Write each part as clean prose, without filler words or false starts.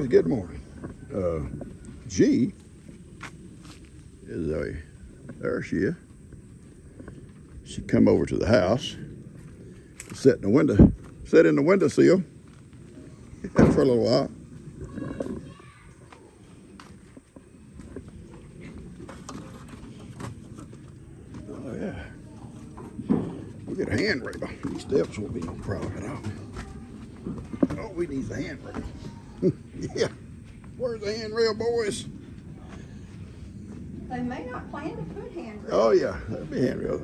guys, good morning. G is there she is. She come over to the house, sit in the windowsill for a little while. Oh yeah, we'll get a handrail. These steps won't be no problem at all. Oh, we need the handrail. Yeah, where's the handrail, boys? They may not plan to put handrails. Oh yeah, there'll be a handrail.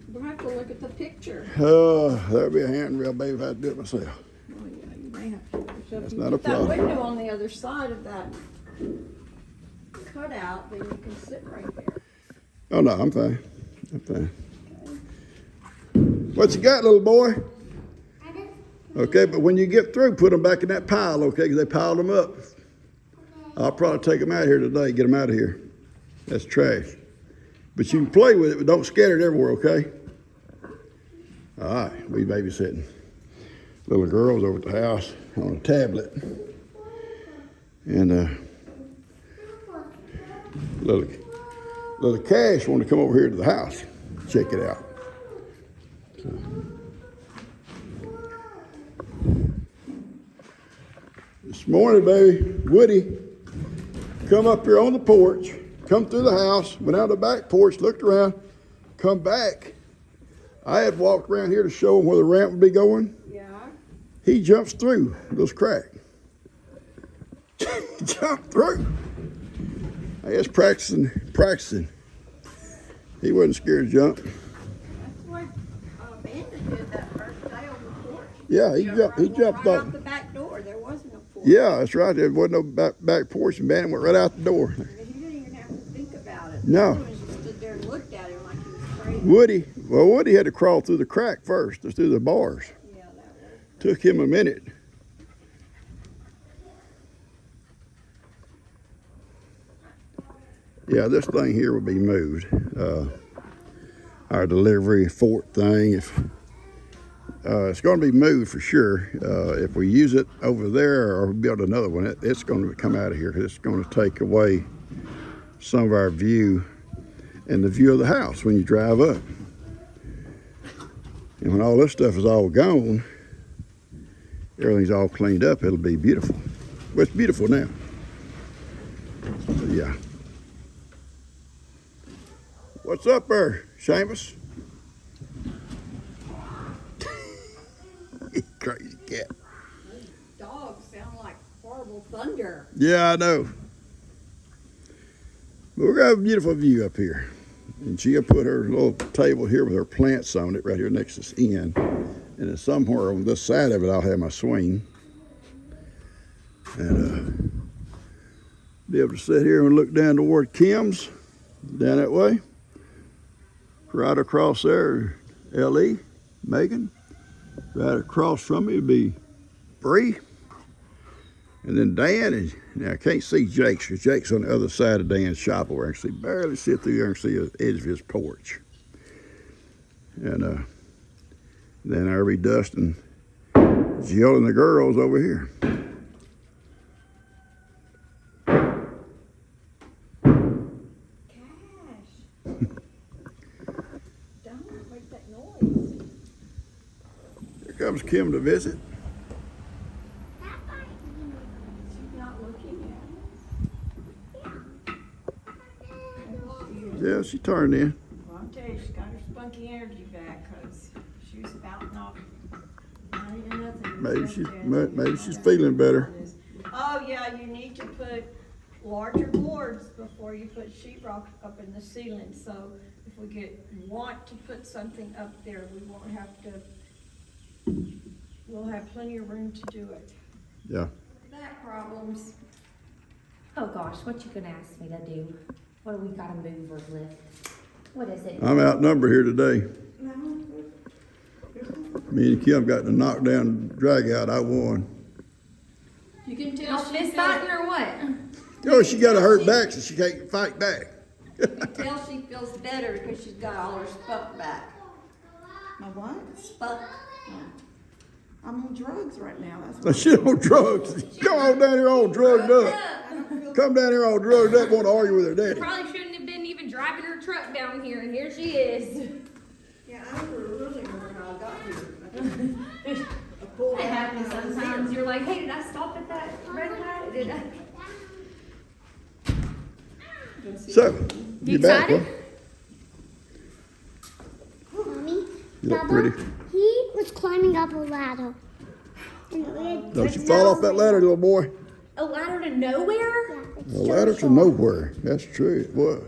We'll have to look at the picture. There'll be a handrail, baby, if I do it myself. Oh yeah, you may have to. So That's if you not a put that problem. window on the other side of that cutout, then you can sit right there. Oh no, I'm fine. I'm fine. What you got, little boy? Okay, but when you get through, put them back in that pile, okay? Because they piled them up. I'll probably take them out of here today, get them out of here. That's trash. But you can play with it, but don't scatter it everywhere, okay? All right, we babysitting. Little girl's over at the house on a tablet. And little Cash wanted to come over here to the house, check it out. So. This morning, baby, Woody come up here on the porch, come through the house, went out the back porch, looked around, come back. I had walked around here to show him where the ramp would be going. Yeah. He jumps through those cracks. He jumped through. I guess practicing. He wasn't scared to jump. That's what Bandit did that first day on the porch. Yeah, he jumped right up. out the back door. There wasn't no porch. Yeah, that's right. There wasn't no back porch, and Bandit went right out the door. He didn't even have to think about it. No. The other ones just stood there and looked at him like he was crazy. Woody had to crawl through the crack first, or through the bars. Yeah, that was. Took him a minute. Yeah, this thing here will be moved. Our delivery fort thing, it's going to be moved for sure. If we use it over there or build another one, it's going to come out of here because it's going to take away some of our view and the view of the house when you drive up. And when all this stuff is all gone, everything's all cleaned up, it'll be beautiful. Well, it's beautiful now. So, yeah. What's up there, Seamus? Crazy cat. Those dogs sound like horrible thunder. Yeah, I know. But we're gonna have a beautiful view up here. And she'll put her little table here with her plants on it right here next to this end. And then somewhere on this side of it, I'll have my swing. And be able to sit here and look down toward Kim's, down that way. Right across there, L.E., Megan. Right across from me would be Bree. And then Dan, and now I can't see Jake's because Jake's on the other side of Dan's shop where I can barely sit through there and see the edge of his porch. And then there'll be Dustin, Jill and the girls over here. Comes Kim to visit. She's not looking at us. Yeah, she turned in. Well, I'll tell you, she's got her spunky energy back because she was spouting off. Not even nothing. Maybe she's feeling better. Oh yeah, you need to put larger boards before you put sheetrock up in the ceiling. So if we want to put something up there, we won't have to. We'll have plenty of room to do it. Yeah. Back problems. Oh gosh, what you gonna ask me to do? What do we gotta move or lift? What is it? I'm outnumbered here today. Me and Kim got to knock down drag out. I won. You can tell Y'all fist fighting or what? Oh, she got a hurt back, so she can't fight back. You can tell she feels better because she's got all her spunk back. My what? Spunk. I'm on drugs right now. That's Now, shit on drugs. Come on down here all drugged up. Come down here all drugged up, want to argue with her daddy. Probably shouldn't have been even driving her truck down here, and here she is. Yeah, I never really remember how I got here. I pulled It out happens and I was sometimes. here. You're like, hey, did I stop at that red light? Did I? So, You back, excited? huh? Mommy, You look Baba, pretty. he was climbing up a ladder. And Don't you fall off that ladder, little boy. A ladder to nowhere? The ladder to nowhere. That's true, it was.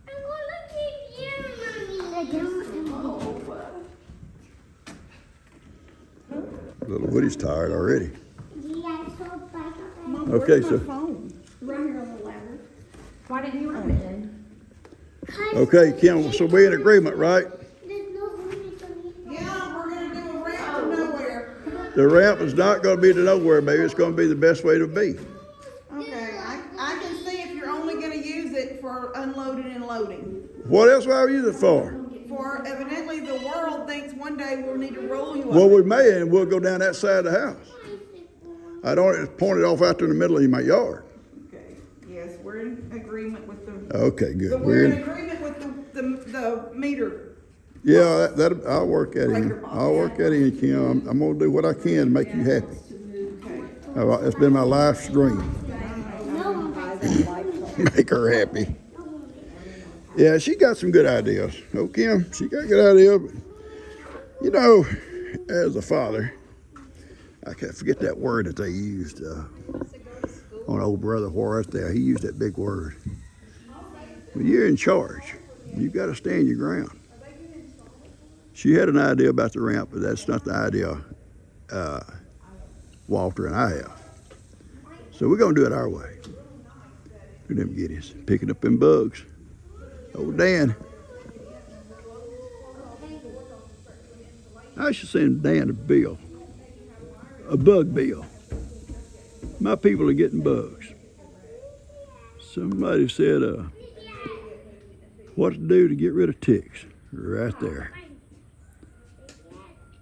I want to keep you, Mommy. I don't. Little Woody's tired already. Yeah, so bye. Mom, Okay, where's so- my phone? Right here on the ladder. Why didn't you run it then? Okay, Kim, so we in agreement, right? There's no room to leave. Yeah, we're gonna do a ramp to nowhere. The ramp is not gonna be to nowhere, baby. It's gonna be the best way to be. Okay, I can see if you're only gonna use it for unloading and loading. What else would I use it for? For evidently the world thinks one day we'll need to roll you up. Well, we may, and we'll go down that side of the house. I don't point it off out there in the middle of my yard. Okay, yes, we're in agreement with the, Okay, good. but We're we're in in. agreement with the meter. Yeah, that I'll work at Breaker it. box. I'll work at it, Kim. I'm gonna do what I can to make you happy. Okay. It's been my life's dream. No one buys Make her happy. Yeah, she got some good ideas. Oh, Kim, she got good ideas. But, you know, as a father, I can't forget that word that they used on old brother Horace there. He used that big word. When you're in charge, you got to stand your ground. She had an idea about the ramp, but that's not the idea Walter and I have. So we're going to do it our way. Do them guineas, picking up them bugs. Oh, Dan. I should send Dan a bill, a bug bill. My people are getting bugs. Somebody said, what to do to get rid of ticks. Right there.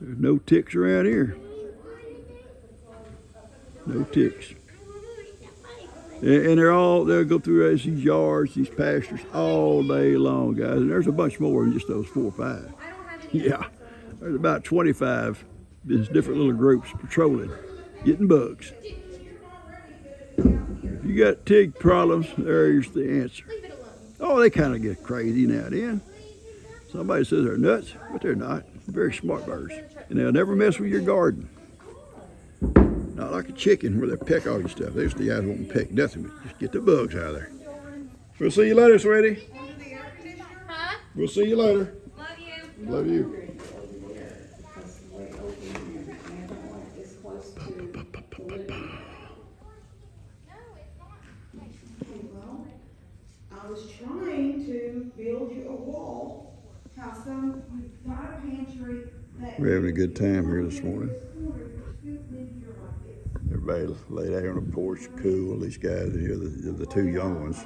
There's no ticks around here. No ticks. And they'll go through these yards, these pastures all day long, guys. And there's a bunch more than just those 4 or 5. I don't have any. Yeah, there's about 25 these different little groups patrolling, getting bugs. If you got tick problems, there's the answer. Leave it alone. Oh, they kind of get crazy now and then. Somebody says they're nuts, but they're not. They're very smart birds. And they'll never mess with your garden. Not like a chicken where they peck all your stuff. There's the guys won't peck nothing, but just get the bugs out of there. We'll see you later, sweetie. Huh? We'll see you later. Love you. Love you. I was trying to build you a wall, how some, you've got a pantry that. We're having a good time here this morning. Everybody laid out on the porch, cool. These guys here, the 2 young ones,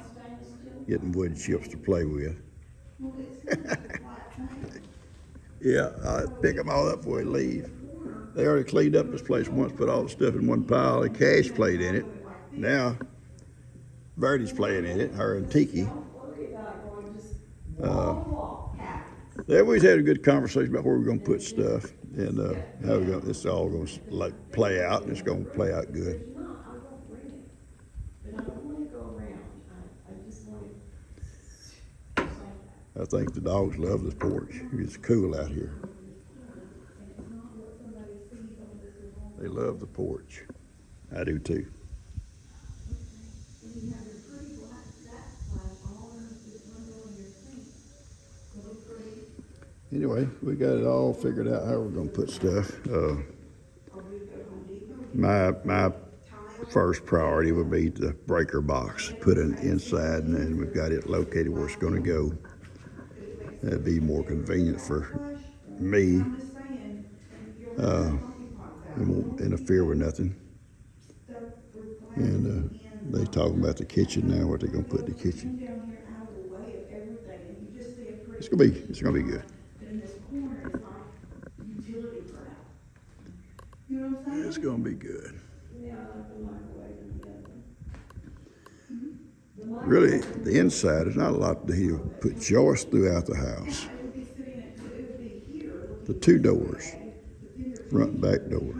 getting wood chips to play with. Yeah, I'll pick them all up before we leave. They already cleaned up this place once, put all the stuff in one pile. The Cash played in it. Now, Birdie's playing in it, her and Tiki. They always had a good conversation about where we're going to put stuff and how we're going. It's all going to like play out, and it's going to play out good. I think the dogs love this porch. It's cool out here. They love the porch. I do too. Anyway, we got it all figured out how we're gonna put stuff. My first priority would be the breaker box, put it inside, and then we've got it located where it's gonna go. That'd be more convenient for me. It won't interfere with nothing. And they talking about the kitchen now, what they're gonna put in the kitchen. It's gonna be good. In this corner is like utility crap. You know It's gonna be good. Yeah, I like the microwave and the oven. Really, the inside is not a lot to do. Put joists throughout the house. It would be sitting at, it would be here. The two doors, front and back door.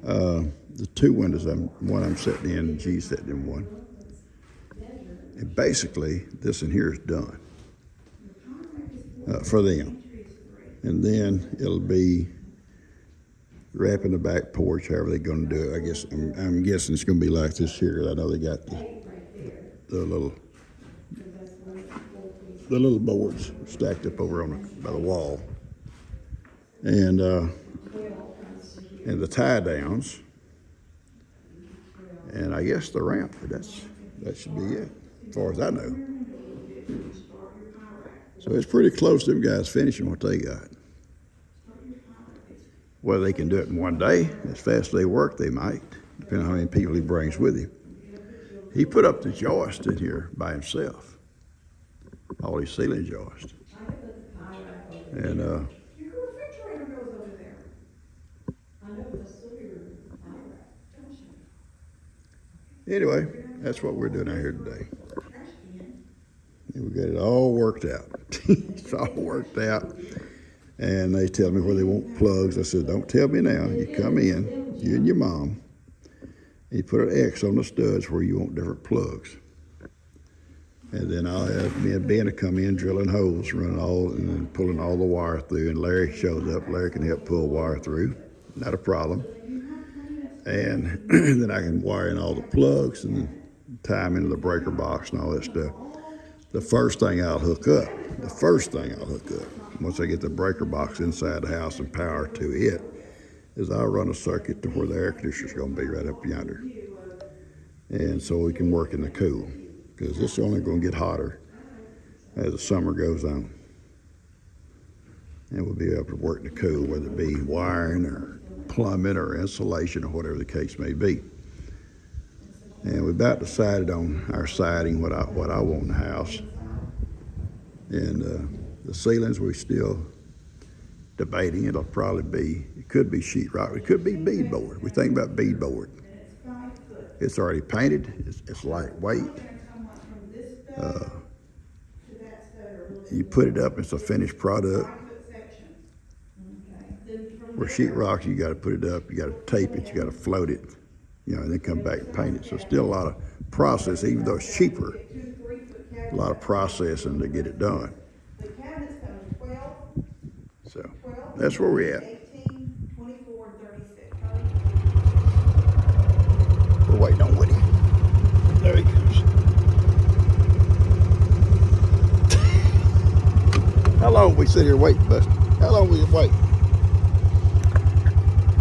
The two windows, one I'm sitting in, and she's sitting in one. And basically, this in here is done for them. And then it'll be wrapping the back porch, however they're going to do it. I guess I'm guessing it's going to be like this here. I know they got the little boards stacked up over on by the wall, and the tie downs, and I guess the ramp. But that should be it, as far as I know. So it's pretty close to them guys finishing what they got. Whether they can do it in one day, as fast as they work, they might, depending on how many people he brings with him. He put up the joist in here by himself, all these ceiling joists. And Your refrigerator goes over there. anyway, that's what we're doing out here today. And we got it all worked out. It's all worked out. And they tell me where they want plugs. I said, don't tell me now. You come in, you and your mom, and you put an X on the studs where you want different plugs. And then I'll have me and Ben to come in, drilling holes, running all, and then pulling all the wire through. And Larry shows up. Larry can help pull wire through. Not a problem. And then I can wire in all the plugs and tie them into the breaker box and all that stuff. The first thing I'll hook up, once I get the breaker box inside the house and power to it, is I'll run a circuit to where the air conditioner's going to be right up yonder. And so we can work in the cool, because it's only going to get hotter as the summer goes on. And we'll be able to work in the cool, whether it be wiring or plumbing or insulation or whatever the case may be. And we about decided on our siding, what I want in the house. And the ceilings, we're still debating. It'll probably be, it could be sheetrock, it could be beadboard. We think about beadboard. It's already painted, it's lightweight. You put it up, it's a finished product. Where sheetrock, you gotta put it up, you gotta tape it, you gotta float it, and then come back and paint it. So still a lot of process, even though it's cheaper, a lot of processing to get it done. So that's where we're at. 18, 24, 36. We're waiting on Woody. There he goes. How long we sit here waiting, Buster? How long we wait?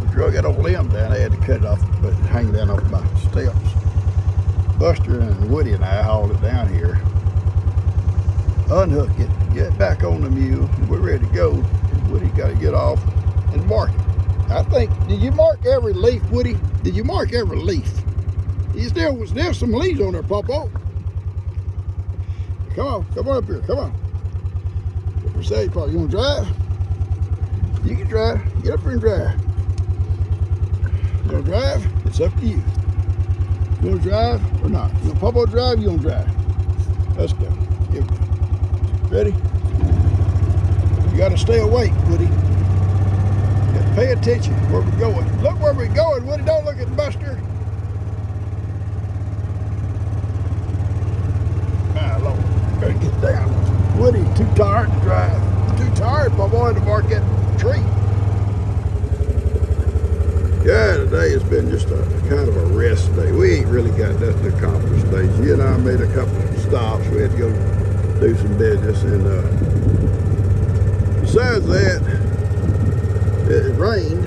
We drug that old limb down. They had to cut it off, but hang down off my steps. Buster and Woody and I hauled it down here, unhook it, get back on the mule, and we're ready to go. And Woody got to get off and mark it. I think, did you mark every leaf, Woody? Did you mark every leaf? There's some leaves on there, Papa. Come on up here, come on. What you say, Papa? You want to drive? You can drive. Get up here and drive. You want to drive? It's up to you. You want to drive or not? You want Papa to drive? You want to drive? Let's go. Here we go. Ready? You got to stay awake, Woody. You got to pay attention where we're going. Look where we're going, Woody. Don't look at Buster. My Lord. Better get down. Woody, too tired to drive. Too tired, my boy, to mark that tree. Yeah, today has been just a kind of a rest day. We ain't really got nothing to accomplish today. You and I made a couple of stops. We had to go do some business, and besides that, it rained,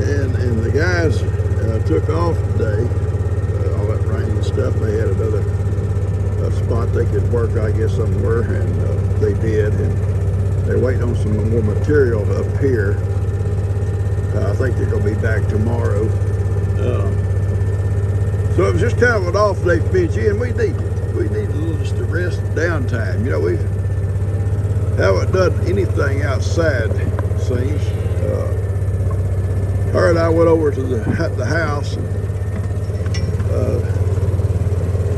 and the guys took off today. All that rain and stuff. They had another spot they could work, I guess, somewhere, and they did. And they're waiting on some more material up here. I think they're going to be back tomorrow. So it was just kind of an off day for me and we need a little just a rest and downtime. We haven't done anything outside, it seems. Her and I went over to the house and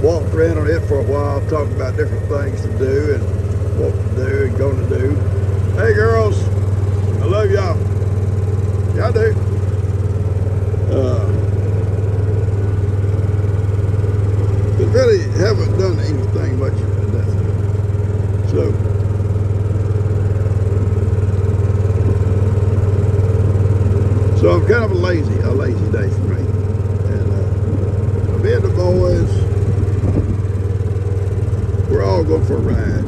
walked around on it for a while, talking about different things to do and what to do and going to do. Hey girls, I love y'all. Y'all do. But really haven't done anything much of nothing. So I'm kind of a lazy day for me. And me and the boys, we're all going for a ride.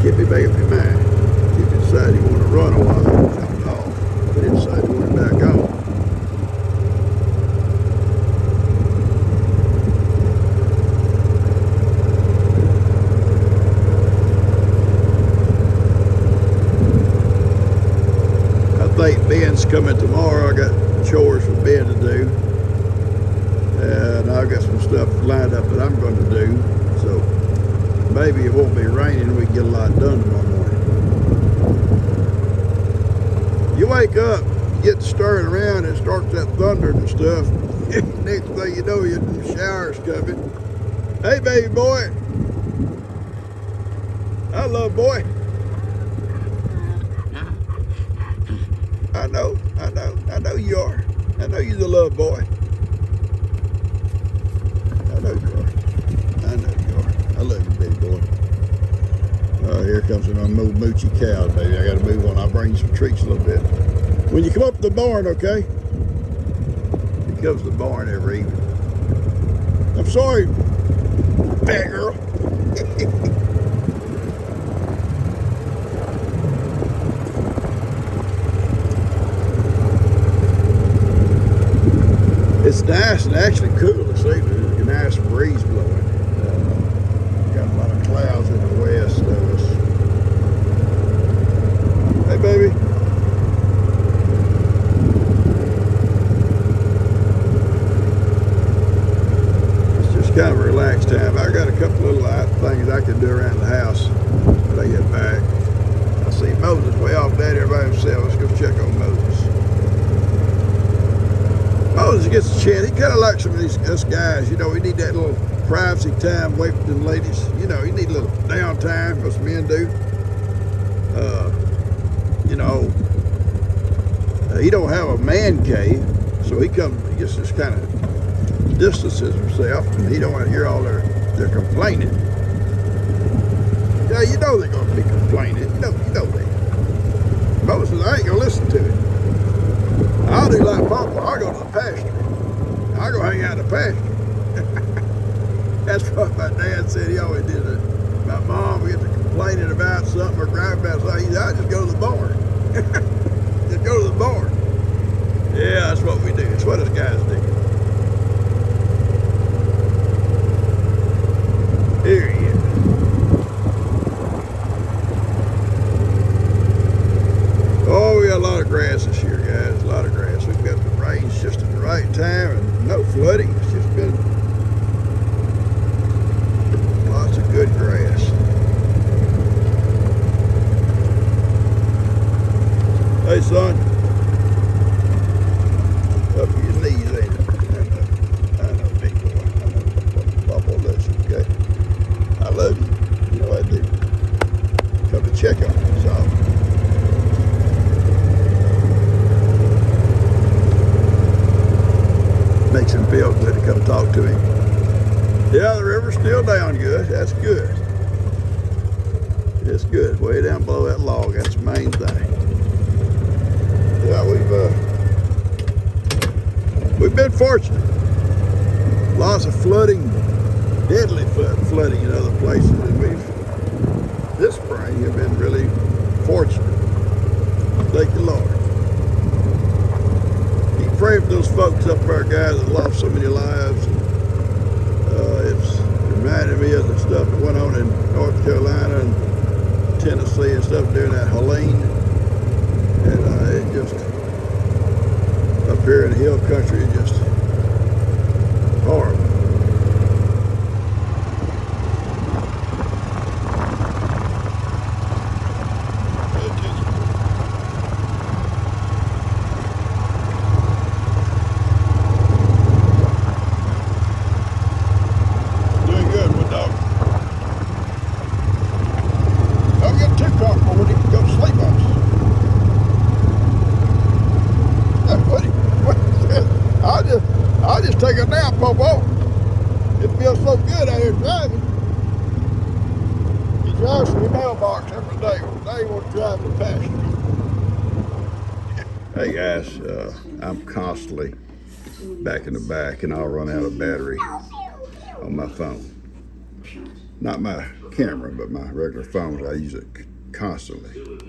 Kippy making me mad. Kippy decided he wanted to run a while. Jumped off. But he decided he wanted back on. I think Ben's coming tomorrow. I got chores for Ben to do. And I've got some stuff lined up that I'm going to do. So maybe it won't be raining and we can get a lot done tomorrow morning. You wake up, you get to stirring around, and it starts that thunder and stuff. Next thing you know, the shower's coming. Hey, baby boy. I love boy. I know you are. I know you're the love boy. I know you are. I love you, big boy. Oh, here comes one of my moochy cows, baby. I gotta move on. I'll bring you some treats a little bit. When you come up to the barn, okay? He comes to the barn every evening. I'm sorry, fat girl. It's nice and actually cool this evening. There's a nice breeze blowing. Got a lot of clouds in the west of us. Hey, baby. It's just kind of a relaxed time. I got a couple little things I can do around the house when I get back. I see Moses way off down there by himself. Let's go check on Moses. Moses gets a chance. He kind of like some of us guys. You know, we need that little privacy time away from them ladies. You know, you need a little downtime, what men do. He don't have a man cave, so he just kind of distances himself, and he don't want to hear all their complaining. Yeah, you know they're going to be complaining. You know that. Moses, I ain't going to listen to it. I'll do like Papa. I'll go to the pasture. I'll go hang out in the pasture. That's what my dad said. He always did it. My mom would get to complaining about something or griping about something. He said, I just go to the barn. Just go to the barn. Yeah, that's what we do. That's what us guys do. Here he is. Oh, we got a lot of grass this year, guys. A lot of grass. We've got the rains just at the right time and no flooding. It's just been lots of good grass. Hey, son. Up to your knees, ain't it? I know, big boy. I know what Papa loves you, okay? I love you. You know I do. Come to check on you, so. Makes him feel good to come talk to him. Yeah, the river's still down good. That's good. It's good. Way down below that log. That's the main thing. Yeah, we've been fortunate. Lots of flooding, deadly flooding in other places, and this spring have been really fortunate. Thank you, Lord. Pray for those folks up there, guys, that lost so many lives. It's reminded me of the stuff that went on in North Carolina and Tennessee and stuff during that Helene. And it just, up here in the hill country, it just I'll just take a nap, Popo. It feels so good out here driving. He drives to the mailbox every day. Today he wants to drive to Pasture. Hey guys, I'm constantly back in the back and I'll run out of battery on my phone. Not my camera, but my regular phones. I use it constantly.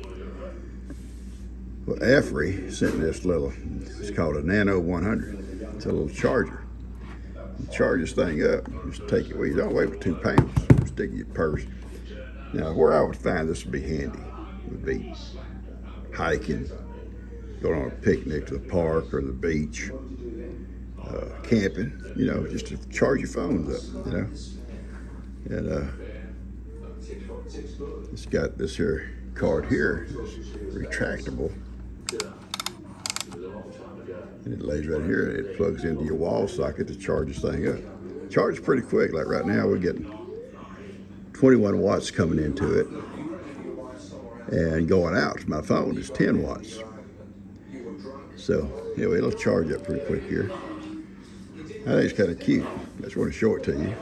Well, Afri sent me this little, it's called a Nano 100. It's a little charger. You charge this thing up, just take it, well, you don't weigh but 2 pounds. Stick it in your purse. Now, where I would find this would be handy would be hiking, going on a picnic to the park or the beach, camping, you know, just to charge your phones up, you know. And it's got this here card here, retractable. And it lays right here and it plugs into your wall socket to charge this thing up. Charges pretty quick, like right now we're getting 21 watts coming into it. And going out to my phone is 10 watts. So, anyway, it'll charge up pretty quick here. I think it's kind of cute. I just want to show it to you.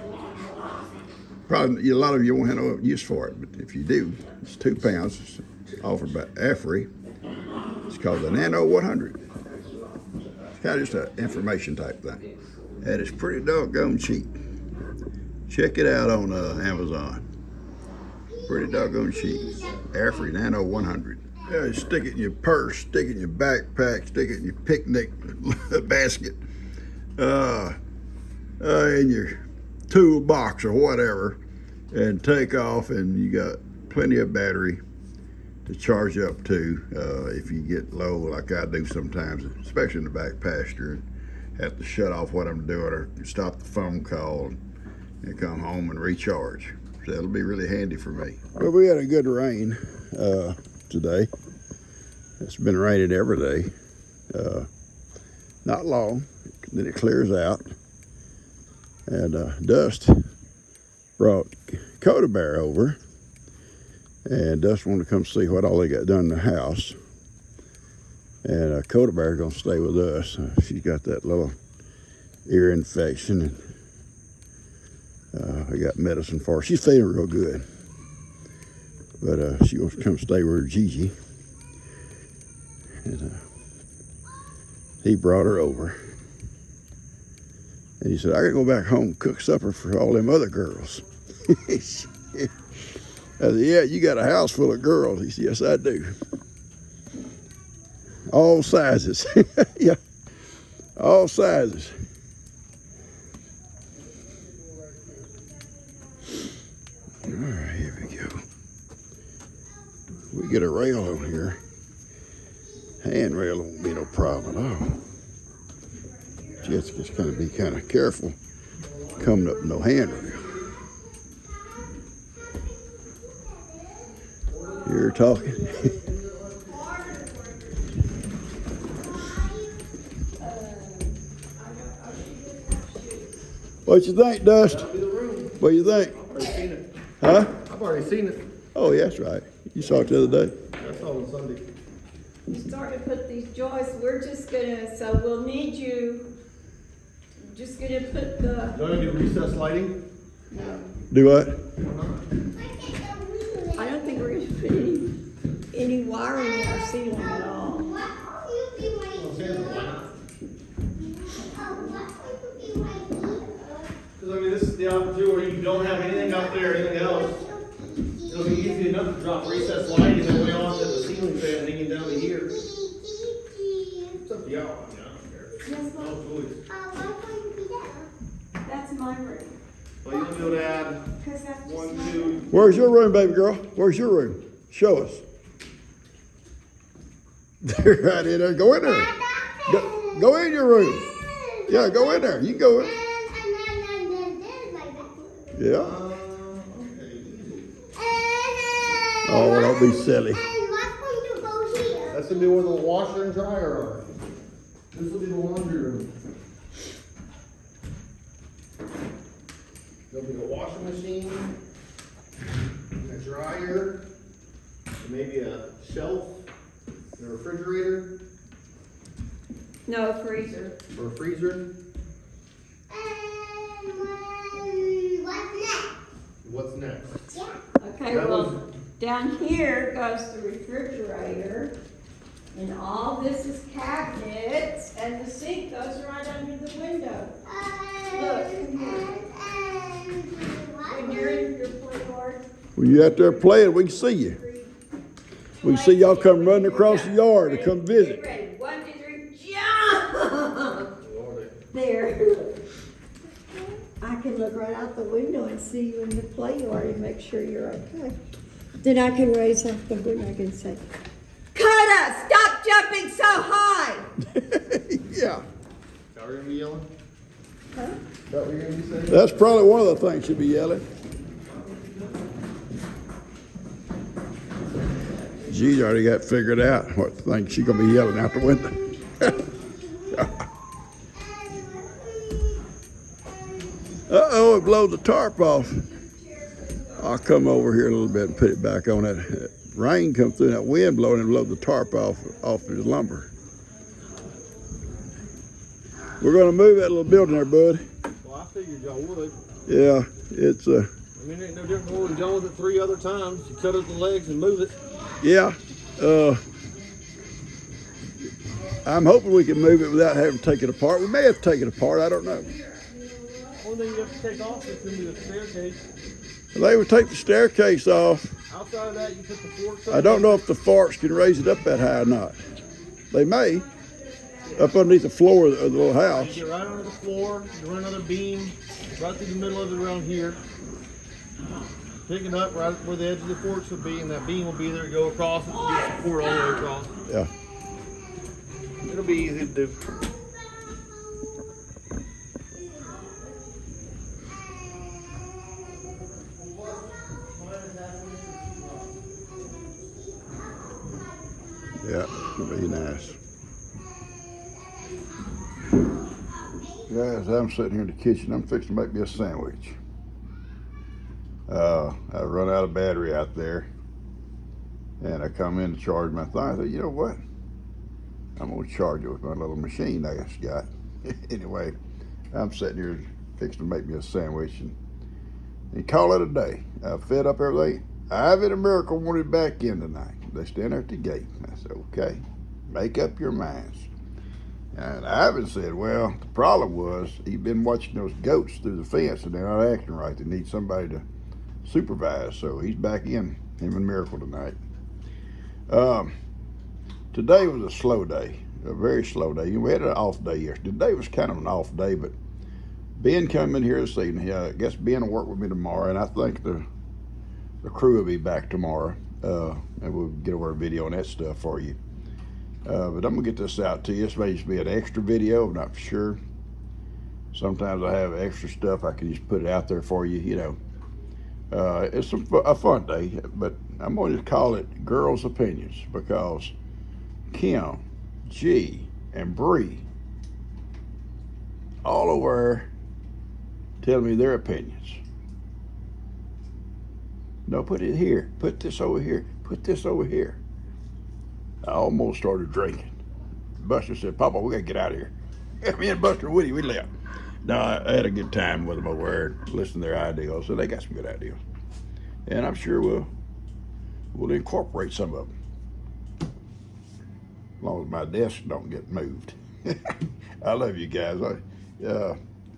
Probably a lot of you won't have no use for it, but if you do, it's 2 pounds. It's offered by Afri. It's called the Nano 100. It's kind of just an information type thing. And it's pretty doggone cheap. Check it out on Amazon. Pretty doggone cheap. Afri Nano 100. Yeah, you stick it in your purse, stick it in your backpack, stick it in your picnic basket, in your toolbox or whatever, and take off, and you got plenty of battery to charge up to if you get low like I do sometimes, especially in the back pasture, and have to shut off what I'm doing or stop the phone call and come home and recharge. So that'll be really handy for me. Well, we had a good rain today. It's been raining every day. Not long, then it clears out. And Dust brought Coda Bear over, and Dust wanted to come see what all they got done in the house. And Coda Bear gonna stay with us. She's got that little ear infection, and I got medicine for her. She's feeling real good, but she wants to come stay with Gigi. And he brought her over. And he said, I gotta go back home and cook supper for all them other girls. I said, yeah, you got a house full of girls. He said, yes, I do. All sizes. Yeah, all sizes. All right, here we go. We get a rail on here. Handrail won't be no problem at all. Just kind of be kind of careful coming up no handrail. You're talking. What you think, Dust? What you think? I've already seen it. Huh? I've already seen it. Oh, yeah, that's right. You saw it the other day. That's all on Sunday. You start to put these joists, we're just gonna, so we'll need you, just gonna put the, Do I do recessed lighting? Do what? I don't think we're gonna put any wiring in our ceiling at all. Because I mean, this is the opportunity where you don't have anything up there or anything else. It'll be easy enough to drop recessed lighting and way off at the ceiling fan hanging down to here. It's up to y'all. I mean, I don't care. Yes, No choice. That's my room. Well, you'll be able to add Cause that's just 1, my 2. Where's your room, baby girl? Where's your room? Show us. They're right in there. Go in there. Go in your room. Yeah, go in there. You can go in. Yeah. Okay. Oh, don't be silly. That's gonna be where the washer and dryer are. This will be the laundry room. There'll be a washing machine, a dryer, and maybe a shelf, and a refrigerator, No freezer. or a freezer. What's next? Okay, That well, was- down here goes the refrigerator, and all this is cabinets, and the sink goes right under the window. Look, come here. When you're in your play yard. When you're out there playing, we can see you. We can see y'all come running across the yard to come visit. Get ready. 1, 2, 3, jump! There. I can look right out the window and see you in the play yard and make sure you're okay. Then I can raise up the window and say, Coda, stop jumping so high! Yeah. Is that what you're gonna be yelling? Huh? Is that what you're gonna be saying? That's probably one of the things she'll be yelling. She's already got figured out what thing she's gonna be yelling out the window. Uh-oh, it blows the tarp off. I'll come over here a little bit and put it back on. That rain come through, that wind blowing and blow the tarp off the lumber. We're gonna move that little building there, bud. Well, I figured y'all would. Yeah, it's I mean, it ain't no different than when John was it 3 other times. You cut up the legs and move it. yeah. I'm hoping we can move it without having to take it apart. We may have to take it apart, I don't know. Only thing you have to take off is gonna be the staircase. They would take the staircase off. Outside of that, you put the forks I don't know if the forks can raise it up that high or not. They may, up underneath the floor of the little You house. get right under the floor, you run another beam, right through the middle of it around here. Pick it up right where the edge of the forks would be, and that beam will be there, go across it, and get support all the way across. Yeah. It'll be easy to do. Yeah, it'll be nice. Guys, I'm sitting here in the kitchen. I'm fixing to make me a sandwich. I run out of battery out there, and I come in to charge my thing. I thought, you know what? I'm gonna charge it with my little machine I just got. Anyway, I'm sitting here fixing to make me a sandwich and call it a day. I fed up everything. Ivy and Miracle wanted back in tonight. They stand there at the gate. I said, okay, make up your minds. And Ivan said, well, the problem was he'd been watching those goats through the fence and they're not acting right. They need somebody to supervise. So he's back in, him and Miracle tonight. Today was a slow day, a very slow day. We had an off day yesterday. Today was kind of an off day, but Ben come in here this evening. I guess Ben will work with me tomorrow, and I think the crew will be back tomorrow, and we'll get over a video on that stuff for you. But I'm gonna get this out to you. This may just be an extra video, I'm not for sure. Sometimes I have extra stuff I can just put it out there for you, you know. It's a fun day, but I'm gonna just call it Girls' Opinions because Kim, G, and Bree all over telling me their opinions. No, put it here. Put this over here. Put this over here. I almost started drinking. Buster said, Papa, we gotta get out of here. Me and Buster and Woody, we left. No, I had a good time with them over there, listening to their ideas. So they got some good ideas. And I'm sure we'll incorporate some of them. As long as my desk don't get moved. I love you guys. I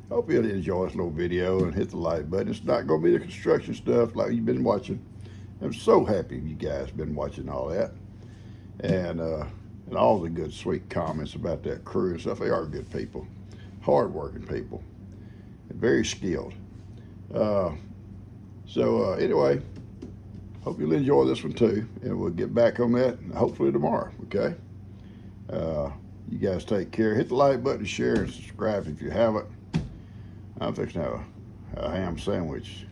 hope you'll enjoy this little video and hit the like button. It's not going to be the construction stuff like you've been watching. I'm so happy you guys been watching all that. And all the good, sweet comments about that crew and stuff. They are good people, hard-working people, and very skilled. Anyway, hope you'll enjoy this one too. And we'll get back on that hopefully tomorrow, okay? You guys take care. Hit the like button, share, and subscribe if you haven't. I'm fixing to have a ham sandwich.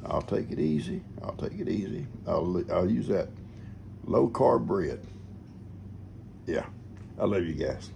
I'll take it easy. I'll take it easy. I'll use that low-carb bread. Yeah, I love you guys.